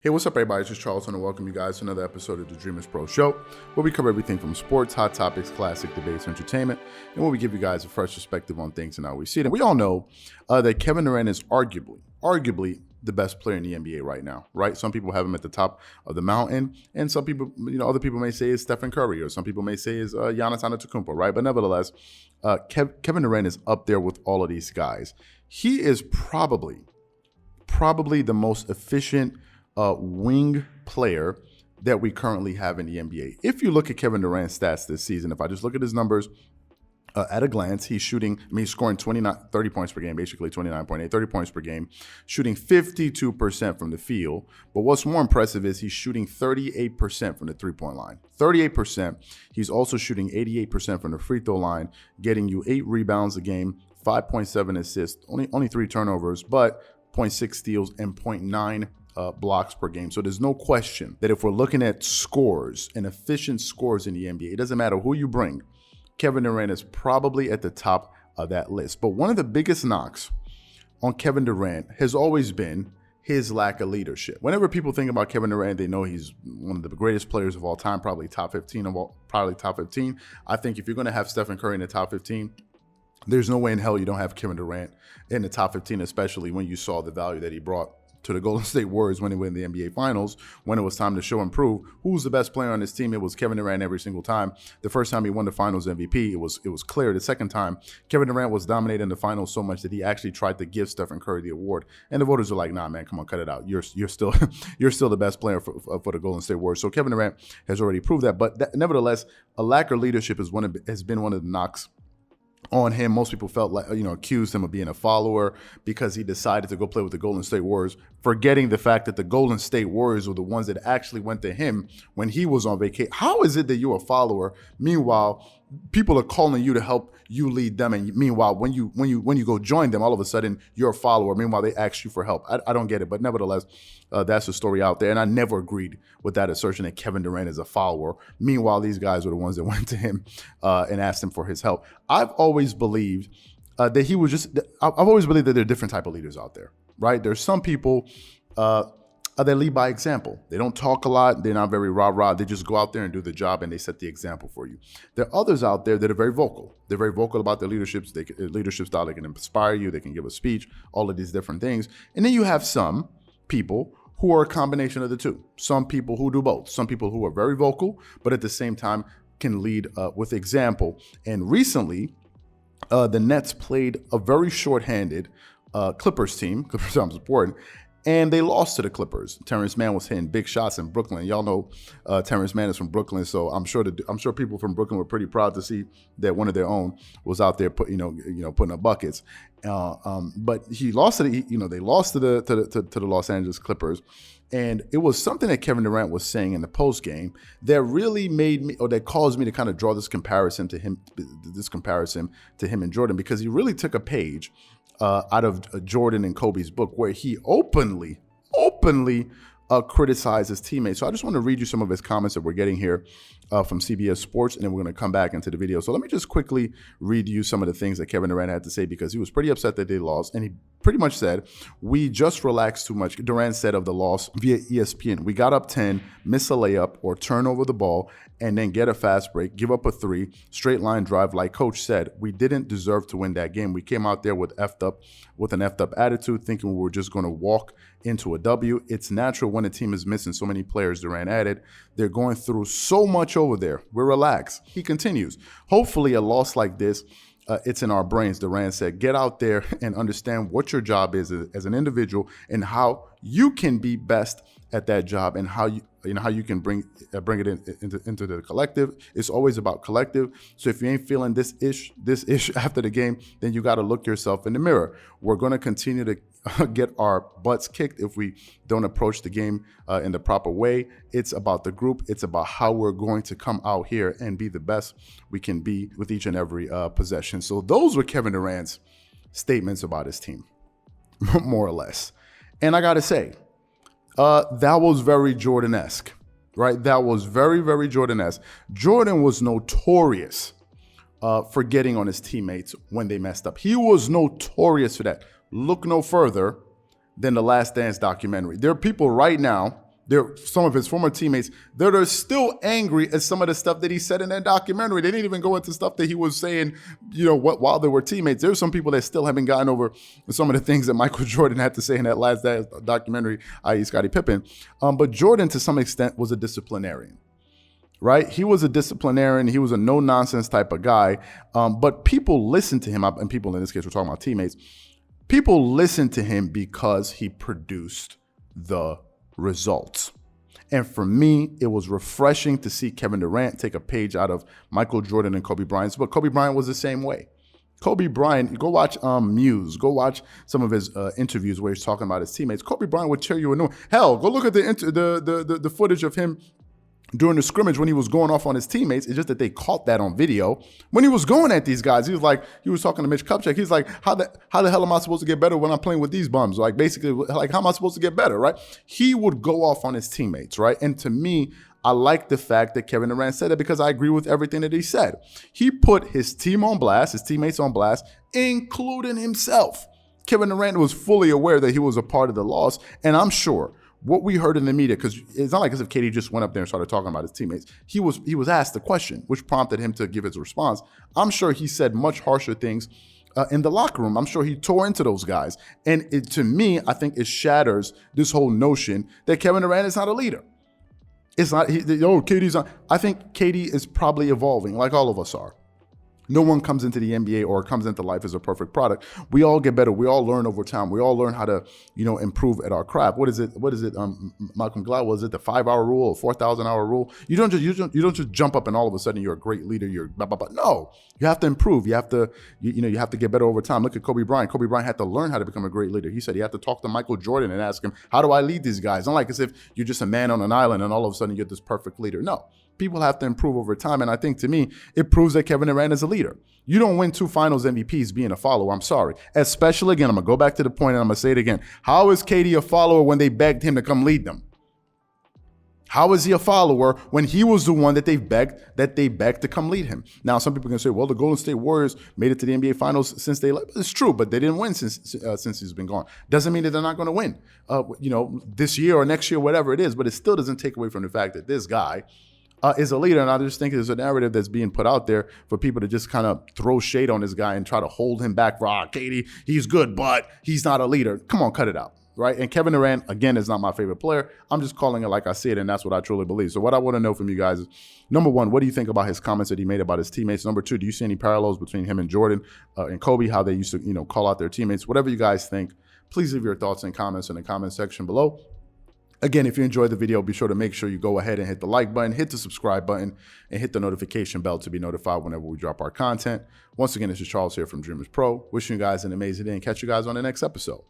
Hey, what's up, everybody? It's just Charles, and welcome you guys to another episode of the Dreamerspro Show, where we cover everything from sports, hot topics, classic debates, entertainment, and where we give you guys a fresh perspective on things and how we see it. And we all know that Kevin Durant is arguably the best player in the NBA right now, right? Some people have him at the top of the mountain, and some people, other people may say it's Stephen Curry, or some people may say it's Giannis Antetokounmpo, right? But nevertheless, Kevin Durant is up there with all of these guys. He is probably the most efficient wing player that we currently have in the NBA. If you look at Kevin Durant's stats this season, if I just look at his numbers at a glance, he's scoring 30 points per game, basically 29.8, 30 points per game, shooting 52% from the field. But what's more impressive is he's shooting 38% from the three-point line. 38%. He's also shooting 88% from the free throw line, getting you 8 rebounds a game, 5.7 assists, only 3 turnovers, but 0.6 steals and 0.9 blocks per game. So there's no question that if we're looking at scores and efficient scores in the NBA, it doesn't matter who you bring, Kevin Durant is probably at the top of that list. But one of the biggest knocks on Kevin Durant has always been his lack of leadership. Whenever people think about Kevin Durant, they know he's one of the greatest players of all time, probably top 15. I think if you're going to have Stephen Curry in the top 15, there's no way in hell you don't have Kevin Durant in the top 15, especially when you saw the value that he brought to the Golden State Warriors when they win the NBA Finals. When it was time to show and prove who's the best player on this team, it was Kevin Durant every single time. The first time he won the Finals MVP, it was clear. The second time, Kevin Durant was dominating the Finals so much that he actually tried to give Stephen Curry the award, and the voters were like, "Nah, man, come on, cut it out. You're still the best player for the Golden State Warriors." So Kevin Durant has already proved that, but nevertheless, a lack of leadership has been one of the knocks on him. Most people felt like, accused him of being a follower because he decided to go play with the Golden State Warriors, forgetting the fact that the Golden State Warriors were the ones that actually went to him when he was on vacation. How is it that you're a follower? Meanwhile, people are calling you to help you lead them, and meanwhile, when you go join them, all of a sudden you're a follower. Meanwhile, they ask you for help. I don't get it, but nevertheless, that's the story out there, and I never agreed with that assertion that Kevin Durant is a follower. Meanwhile, these guys were the ones that went to him and asked him for his help. I've always believed that I've always believed that there are different type of leaders out there, right? There's some people that lead by example. They don't talk a lot. They're not very rah-rah. They just go out there and do the job, and they set the example for you. There are others out there that are very vocal. They're very vocal about their leadership style. They can inspire you. They can give a speech, all of these different things. And then you have some people who are a combination of the two. Some people who do both. Some people who are very vocal, but at the same time can lead with example. And recently, the Nets played a very shorthanded Clippers team. Clippers I'm supporting. And they lost to the Clippers. Terrence Mann was hitting big shots in Brooklyn. Y'all know Terrence Mann is from Brooklyn, so I'm sure people from Brooklyn were pretty proud to see that one of their own was out there putting up buckets. But he lost to they lost to the Los Angeles Clippers, and it was something that Kevin Durant was saying in the post game that really that caused me to kind of draw this comparison to him and Jordan, because he really took a page out of Jordan and Kobe's book, where he openly criticized his teammates. So I just want to read you some of his comments that we're getting here from CBS Sports, and then we're going to come back into the video. So let me just quickly read you some of the things that Kevin Durant had to say, because he was pretty upset that they lost, and he pretty much said, "We just relaxed too much." Durant said of the loss via ESPN, "We got up 10, miss a layup or turn over the ball, and then get a fast break, give up a 3, straight line drive. Like Coach said, we didn't deserve to win that game. We came out there with an effed up attitude, thinking we were just going to walk into a W. It's natural when a team is missing so many players," Durant added. "They're going through so much over there. We're relaxed." He continues, "Hopefully a loss like this, it's in our brains," Durant said. "Get out there and understand what your job is as an individual, and how you can be best at that job, and how you can bring it into the collective. It's always about collective. So if you ain't feeling this ish after the game, then you got to look yourself in the mirror. We're going to continue to get our butts kicked if we don't approach the game in the proper way. It's about the group. It's about how we're going to come out here and be the best we can be with each and every possession." So those were Kevin Durant's statements about his team, more or less. And I got to say, that was very Jordan-esque, right? That was very, very Jordan-esque. Jordan was notorious for getting on his teammates when they messed up. He was notorious for that. Look no further than the Last Dance documentary. There are people right now some of his former teammates that are still angry at some of the stuff that he said in that documentary. They didn't even go into stuff that he was saying, while they were teammates. There's some people that still haven't gotten over some of the things that Michael Jordan had to say in that last documentary, i.e. Scottie Pippen. But Jordan, to some extent, was a disciplinarian. Right? He was a disciplinarian. He was a no-nonsense type of guy. But people listened to him, and people in this case, we're talking about teammates. People listened to him because he produced the results. And for me, it was refreshing to see Kevin Durant take a page out of Michael Jordan and Kobe Bryant. But Kobe Bryant was the same way. Kobe Bryant, go watch Muse. Go watch some of his interviews where he's talking about his teammates. Kobe Bryant would tear you a new. Hell, go look at the footage of him during the scrimmage when he was going off on his teammates. It's just that they caught that on video. When he was going at these guys, he was talking to Mitch Kupchak. He's like, how the hell am I supposed to get better when I'm playing with these bums? Like, basically, like, how am I supposed to get better, right? He would go off on his teammates, right? And to me, I like the fact that Kevin Durant said that because I agree with everything that he said. He put his team on blast, his teammates on blast, including himself. Kevin Durant was fully aware that he was a part of the loss, and I'm sure what we heard in the media, because it's not like as if KD just went up there and started talking about his teammates. He was asked the question, which prompted him to give his response. I'm sure he said much harsher things in the locker room. I'm sure he tore into those guys. And to me, I think it shatters this whole notion that Kevin Durant is not a leader. It's not, KD's not. I think KD is probably evolving like all of us are. No one comes into the NBA or comes into life as a perfect product. We all get better. We all learn over time. We all learn how to, improve at our craft. What is it? Malcolm Gladwell, was it the 5-hour rule or 4,000-hour rule? You don't just jump up and all of a sudden you're a great leader. You're blah, blah, blah. No, you have to improve. You have to, you have to get better over time. Look at Kobe Bryant. Kobe Bryant had to learn how to become a great leader. He said he had to talk to Michael Jordan and ask him, how do I lead these guys? Not like as if you're just a man on an island and all of a sudden you're this perfect leader. No. People have to improve over time. And I think, to me, it proves that Kevin Durant is a leader. You don't win 2 finals MVPs being a follower. I'm sorry. Especially, again, I'm going to go back to the point and I'm going to say it again. How is KD a follower when they begged him to come lead them? How is he a follower when he was the one that they begged to come lead him? Now, some people can say, well, the Golden State Warriors made it to the NBA Finals since they left. It's true, but they didn't win since he's been gone. Doesn't mean that they're not going to win, this year or next year, whatever it is. But it still doesn't take away from the fact that this guy is a leader. And I just think there's a narrative that's being put out there for people to just kind of throw shade on this guy and try to hold him back for, KD, he's good, but he's not a leader. Come on, cut it out, right? And Kevin Durant, again, is not my favorite player. I'm just calling it like I see it, and that's what I truly believe. So what I want to know from you guys is, number one, what do you think about his comments that he made about his teammates? Number two, do you see any parallels between him and Jordan and Kobe, how they used to, call out their teammates? Whatever you guys think, please leave your thoughts and comments in the comment section below. Again, if you enjoyed the video, be sure to make sure you go ahead and hit the like button, hit the subscribe button, and hit the notification bell to be notified whenever we drop our content. Once again, this is Charles here from Dreamerspro. Wishing you guys an amazing day and catch you guys on the next episode.